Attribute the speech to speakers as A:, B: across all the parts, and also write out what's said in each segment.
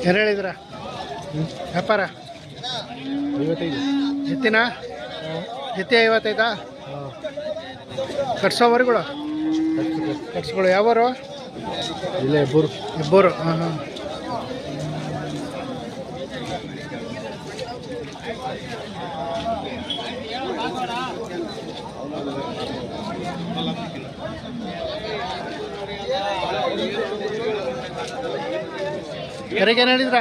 A: ಏನು ಹೇಳಿದ್ರ ವ್ಯಾಪಾರ
B: 55.
A: ಎತ್ತಿನ ಎತ್ತಿ 55 ಕಟ್ಸೋವರೆಗಳು ಕಟ್ಸ್ಗಳು ಯಾವರು
B: ಇಲ್ಲ ಇಬ್ಬರು.
A: ಹಾಂ ಹಾಂ. ಕರೆಗೆ ಏನು ಹೇಳಿದ್ರ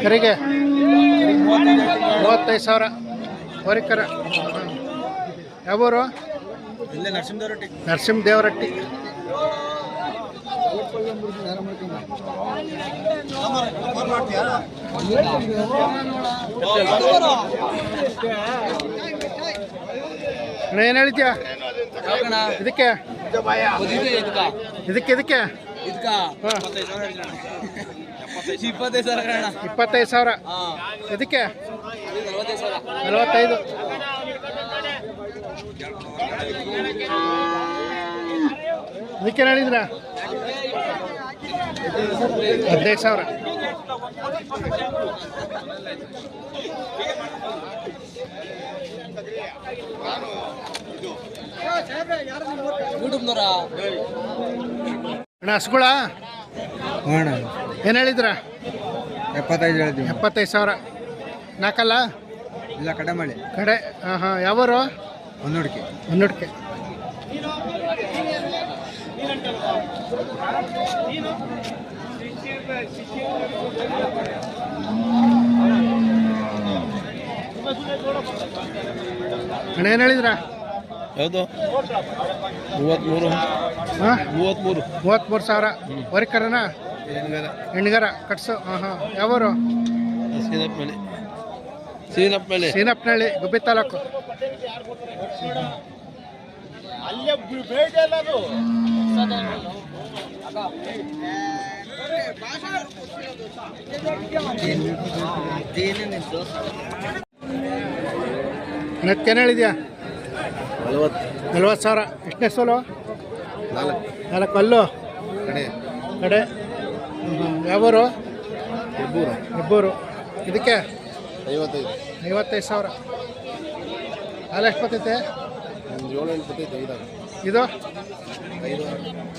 A: ಕರೆಗೆ 35,000 ಹೊರಕರ. ಯಾವೂರು ನರಸಿಂಹದೇವರಟ್ಟಿ. ಏನು ಹೇಳಿದ್ಯಾ ಇದಕ್ಕೆ ಇದಕ್ಕೆ ಇದಕ್ಕೆ 25,000 ಇದಕ್ಕೆ 45. ಇದಕ್ಕೆ ಹೇಳಿದ್ರ 15,000. ಅಣ್ಣ ಹಸುಗಳ ಏನು ಹೇಳಿದ್ರ
B: 75 ಹೇಳಿದ್ವಿ.
A: 75,000 ನಾಲ್ಕಲ್ಲ
B: ಇಲ್ಲ ಕಡೆ ಮಾಡಿ
A: ಕಡೆ. ಹಾಂ ಹಾಂ. ಯಾವರು
B: ಹೊನ್ನೋಡಿಕೆ.
A: ಅಣ್ಣ ಏನು ಹೇಳಿದ್ರ
B: ಯಾವುದು 33.
A: ಹಾಂ
B: 33,000.
A: ವರ್ಕರನ ಹೆಣ್ಗರ ಕಟ್ಸು. ಹಾಂ ಹಾಂ. ಯಾವರು ಸೀನಪ್ಪನಹಳ್ಳಿ ಗುಬ್ಬಿ ತಾಲೂಕು. ನಕ್ಕೇನು ಹೇಳಿದ್ಯಾ 40,000. ಎಷ್ಟನೇ ಸೋಲು 4 ಅಲ್ಲು ಕಡೆ. ಯಾವೂರು ಹೆಬ್ಬೂರು. ಇದಕ್ಕೆ 55,000. ಹಾಲು ಎಷ್ಟು ಬರ್ತೈತೆ ಇದು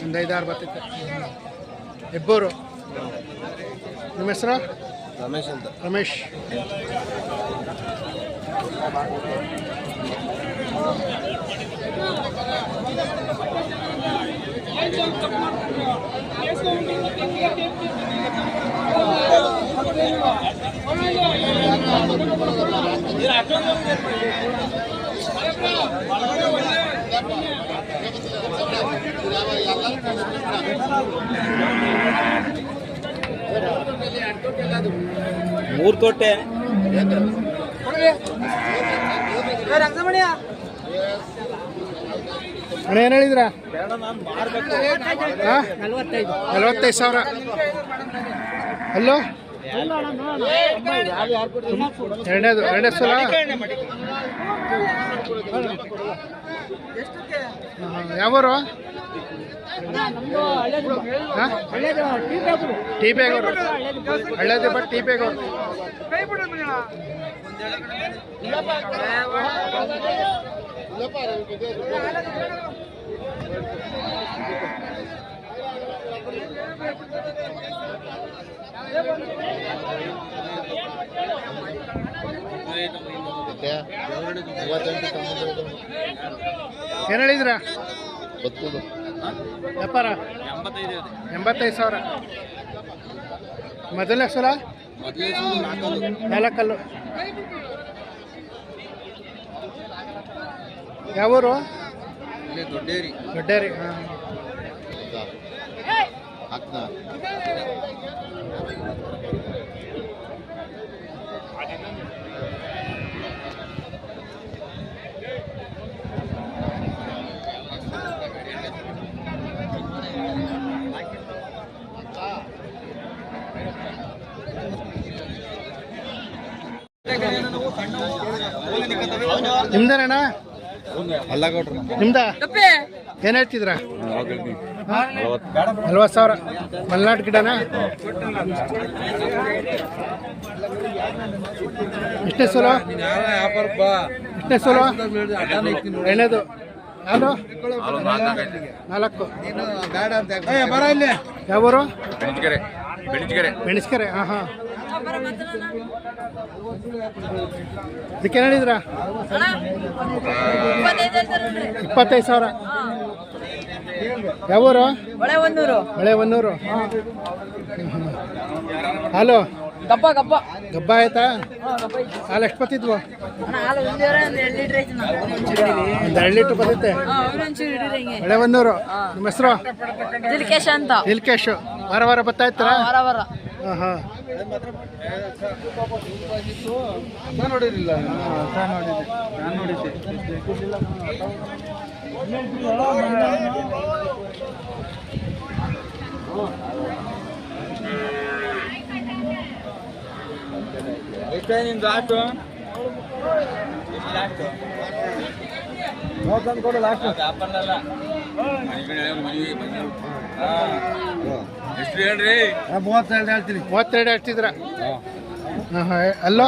A: ಒಂದು 5-6 ಬರ್ತೈತೆ. ಹೆಬ್ಬೂರು. ನಿಮ್ಮ ಹೆಸರು ರಮೇಶ್.
B: ಮೂರು ತೊಟ್ಟೆ
A: ಅಣ್ಣ ಏನು ಹೇಳಿದ್ರ 45,000. ಅಲ್ಲೋ ಎರಡನೇ ಸಲ. ಯಾವರು ಟಿ ಬೇಗವರು ಹಳ್ಳೇದು ಬಟ್ ಟಿ ಬೇಗವರು. ಏನು ಹೇಳಿದ್ರ ವ್ಯಾಪಾರ 85,000. ಮೊದಲನೇ ಸಲ 4 ಅಲ್ಲು. ಯಾವೂರು ದೊಡ್ಡೇರಿ. ಹಾಂ. ನಿಮ್ದೇನಣ್ಣ
B: ಅಲ್ಲ ಕೊಟ್ರು
A: ನಿಮ್ದ ಏನು ಹೇಳ್ತಿದ್ರಾ? 40,000. ಮಲೆನಾಡು ಗಿಡನಾ? ಎಷ್ಟನೇ ಸೋಲು? ಎಷ್ಟನೇ ಸೋಲು? ಎಣ್ಣೆದು ಹಾಲು 4. ಯಾವೂರು? ಮೆಣಸ್ಕೆರೆ. ಹಾಂ ಹಾಂ. ಇದಕ್ಕೆ ಏನು ಹೇಳಿದ್ರಾ? 25,000. ಯಾವೂರು? ಹೊಳೆಹೊನ್ನೂರು. ಹಾಲು ಗಬ್ಬ ಆಯ್ತಾ? ಹಾಲು ಎಷ್ಟು ಬತ್ತಿದ್ವು? 2 ಲೀಟ್ರ್ ಬರುತ್ತೆ. ಹೊಳೆಹೊನ್ನೂರು. ನಿಮ್ಮ ಹೆಸರು?
C: ದಿಲ್ಕೇಶ್ ಅಂತ.
A: ದಿಲ್ಕೇಶ್. ವಾರ ಬರ್ತಾ ಇರ್ತಾರಾ? ಹಾಂ ಹಾಂ.
B: ನೋಡಿರಲಿಲ್ಲ. ಹೇಳ್ತೀನಿ.
A: 32 ಹೇಳ್ತಿದ್ರ? ಅಲ್ಲೋ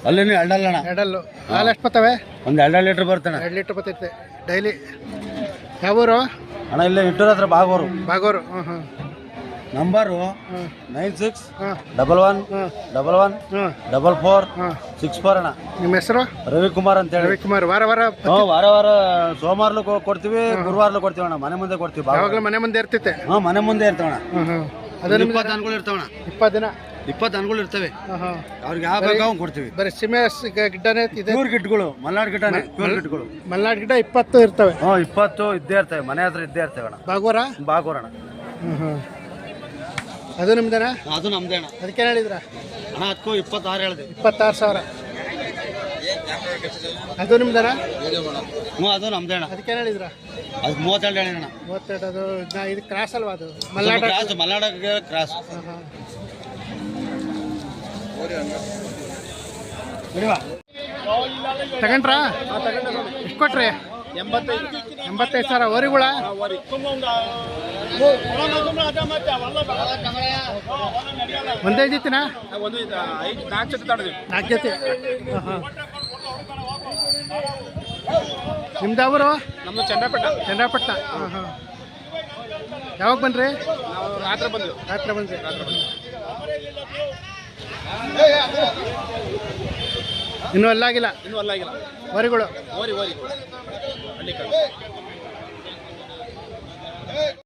B: ಅಲ್ಲಿ ಎರಡಲ್ಲಣ್ಣ.
A: ಎರಡಲ್ಲು. ಹಾಲು ಎಷ್ಟು ಬರ್ತವೆ?
B: ಒಂದು 2 ಲೀಟ್ರ್ ಬರ್ತಾನೆ.
A: 2 ಲೀಟ್ರ್ ಬರ್ತೈತೆ ಡೈಲಿ. ಯಾವೂರು?
B: ಅಣ್ಣ ಇಲ್ಲೇ ಇಟ್ಟೂರ ಹತ್ರ ಬಾಗೋರು.
A: ಹಾಂ ಹಾಂ.
B: ನಂಬರು
A: ಹಾಂ
B: 96
A: ಹಾಂ
B: 11
A: ಹಾಂ
B: 11
A: ಹಾಂ
B: 44
A: ಹಾಂ.
B: 64 ಅಣ್ಣ.
A: ನಿಮ್ಮ ಹೆಸರು?
B: ರವಿಕುಮಾರ್ ಅಂತ ಹೇಳಿ.
A: ರವಿಕುಮಾರ್. ವಾರ
B: ವಾರ ಸೋಮವಾರಲು ಕೊಡ್ತೀವಿ, ಗುರುವಾರಲು ಕೊಡ್ತೀವಿ ಅಣ್ಣ. ಮನೆ ಮುಂದೆ ಕೊಡ್ತೀವಿ.
A: ಯಾವಾಗಲೂ ಮನೆ ಮುಂದೆ ಇರ್ತೈತೆ?
B: ಮನೆ ಮುಂದೆ ಇರ್ತಾವಣ್ಣ.
A: ಹಾಂ ಹಾಂ. ಅದು
B: 20 ದನಗಳು ಇರ್ತಾವಣ್ಣ.
A: 20 ದಿನ
B: 20 ದನಗಳು ಇರ್ತವೆ.
A: ಹಾಂ ಹಾಂ.
B: ಅವ್ರಿಗೆ ಯಾವ ಬೇಕಾಗ ಕೊಡ್ತೀವಿ.
A: ಬರೀ ಸೀಮೆ ಗಿಡ್ಡನೇ ಇದೆ?
B: ಪ್ಯೂರ್ ಗಿಟ್ಗಳು, ಮಲ್ನಾಡ್ ಗಿಟ್ಟನೆ ಪ್ಯೂರ್ ಗಿಟ್ಗಳು.
A: ಮಲೆನಾಡು ಗಿಡ 20 ಇರ್ತವೆ?
B: 20 ಇದ್ದೇ ಇರ್ತವೆ. ಮನೆ ಹತ್ರ ಇದ್ದೇ ಇರ್ತವೆ ಅಣ್ಣ. ಬಾಗೋರಣ.
A: ಹ್ಞೂ ಹ್ಞೂ. ಅದು ನಿಮ್ದೇನಾ?
B: ಅದು ನಮ್ದೇ ಅಣ್ಣ.
A: ಅದಕ್ಕೆ ಹೇಳಿದ್ರ
B: ಅಣ್ಣ? ಅದಕ್ಕೂ 26 ಹೇಳಿದೆ.
A: 26,000. ಅದು ನಿಮ್ದೇನಾ?
B: ಅದು ನಮ್ದೇ ಅಣ್ಣ.
A: ಅದಕ್ಕೆ ಹೇಳಿದ್ರ?
B: ಅದು 32 ಹೇಳಿದಣ್ಣ.
A: 32. ಅದು ಇದು ಕ್ರಾಸ್ ಅಲ್ವಾ? ಅದು
B: ಮಲ್ನಾಡಿಗೆ ಕ್ರಾಸ್.
A: ಹಾಂ ಹಾಂ. ತಗೊಂಡ್ರಾ? ಎಷ್ಟು ಕೊಟ್ರಿ? 85,000. ಓರಿಗಳ? ಒಂದೇ ಜೊತೆನಾ? 4 ಜೊತೆ. ಹಾಂ ಹಾಂ. ನಿಮ್ದು ಅವರು?
D: ನಮ್ಮದು ಚಂದ್ರಪಟ್ಟಣ.
A: ಹಾಂ ಹಾಂ. ಯಾವಾಗ ಬನ್ರಿ?
D: ನಾವು
A: ರಾತ್ರಿ ಬಂದ್ರಿ. ಇನ್ನೂ ಅಲ್ಲಾಗಿಲ್ಲ?
D: ಇನ್ನೂ ಅಲ್ಲಾಗಿಲ್ಲ.
A: ಓರಿಗಳು?
D: ಓರಿ ಹಳ್ಳಿ